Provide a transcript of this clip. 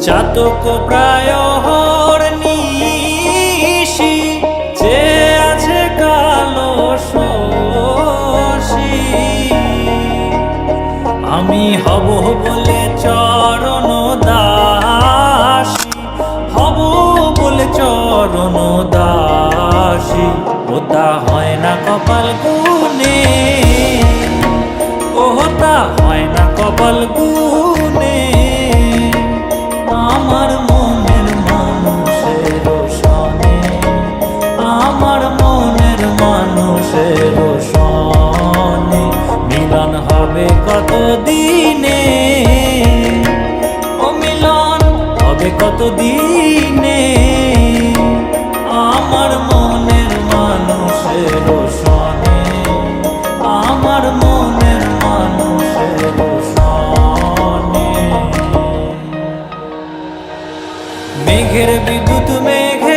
চাতক প্রায় নিশি যে আছে কালো শশী। আমি হব বলে চরণ দাসী, হব বলে চরণ দাসী। ওটা হয় না কপাল গুনে, ওটা হয় না কপাল গুনে। আমার মনের মানুষের সনে, আমার মনের মানুষের সনে মিলন হবে কত দিনে, ও মিলন হবে কত দিনে। আমার মনের মানুষের সনে, আমার মনের মানুষের সনে। মেঘের বিদ্যুৎ মেঘে